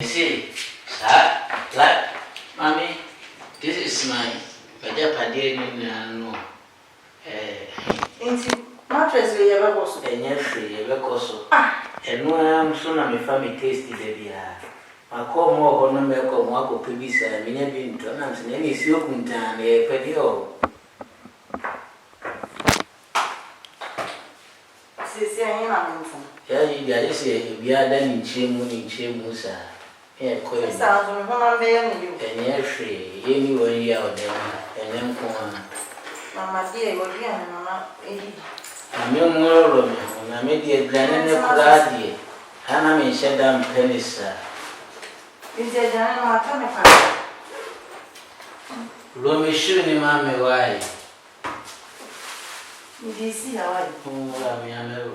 see, like, mommy, this is my no. Mattress we ever was Free, ever coso. And no, I'm soon I'm a family tasty, baby. I call more on the milk of Marco Pibis and I never been to announce any silken time, a pedio. Yeah, you say, we are done in Chimusa. Yeah, quite sounds on one you. And you're free, anywhere you out there, and then come on. Mamma dear, you're here, Mamma. I'm young more when I made the granny Claudia, and I'm in Shadam Penny, sir. Is there a chemical? Romy shooting, Mammy, why? Did you see how I am?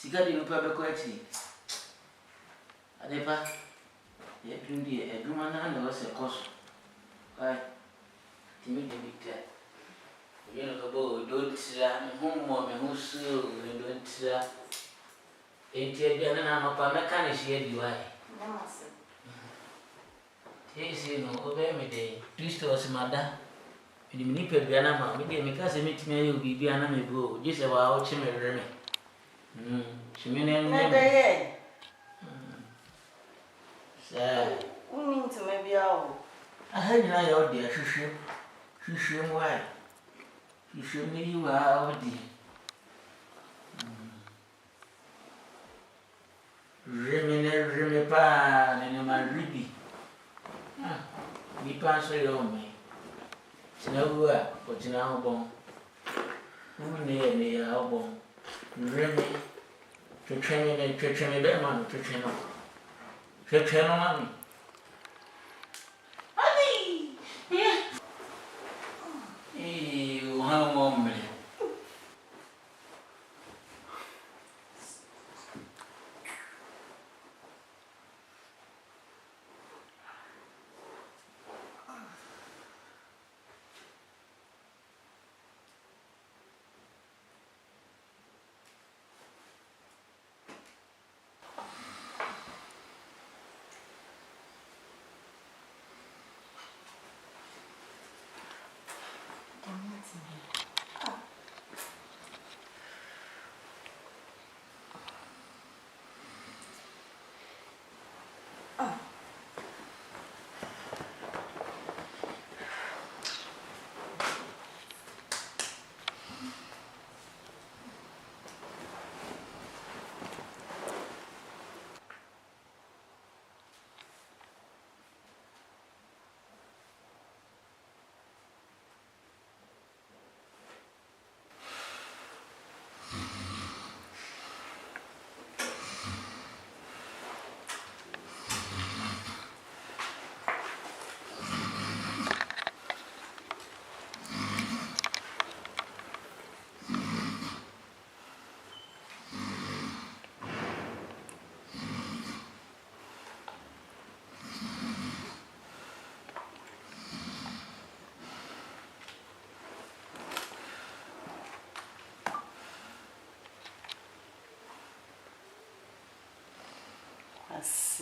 Sigadi no pebe ko ati adepa ye dundi eduma na na wose koso ai timi de bita ye no go do tira me hummo me husu me do tira enti e na no pa meka ne hie di wai mama se tesi no obe me de Kristo osimada me ni pe na ma me de me ka se metimi ayo bibi ana me go jise wa o chime reme Shimene Never Sir, we mean to maybe all. I heard you out there, she why. You should me you are out there. Remy pan and my ribbie. We pass it on me. Snow, but in our bone. Who near our bone? Remy. To train me, man, to train on. To train on mommy. Mommy! Yeah. You have one minute.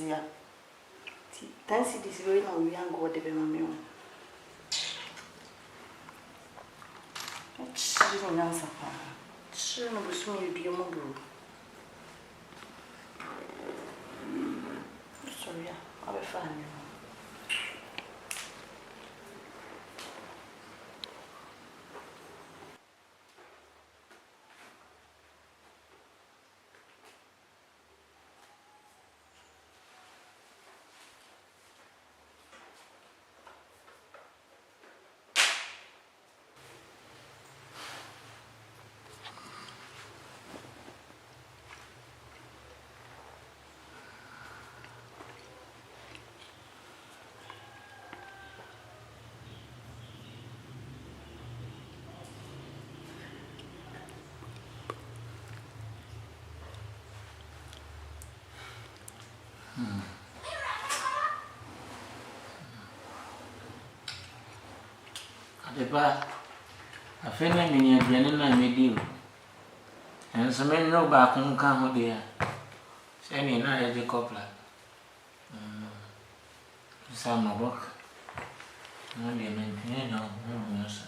Yeah. Fancy this very long we and go the baby. She's an answer. She no soon be a mobile. Sorry, I'll be fine. Adepa, I feel like me and I made you. And so many no back on come there. Send me now a coupler. Some of book. No, they maintain no, sir.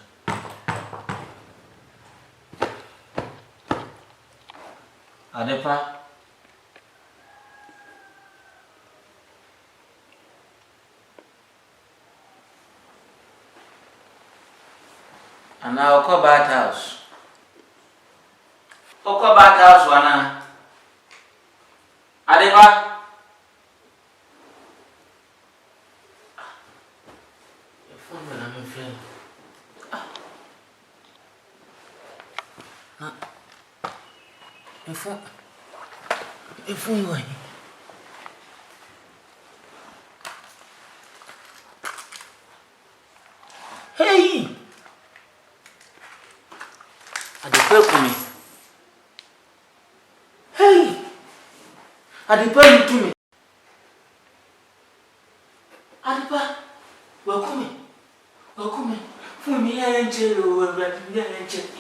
Adepa. And now call bath house. Oko bath house wana. Adepa. Your phone when I'm in friend. Your phone going. Hey! Adepa me. Hey! Adepa to me. Adepa, welcome. For me, I ain't tell you,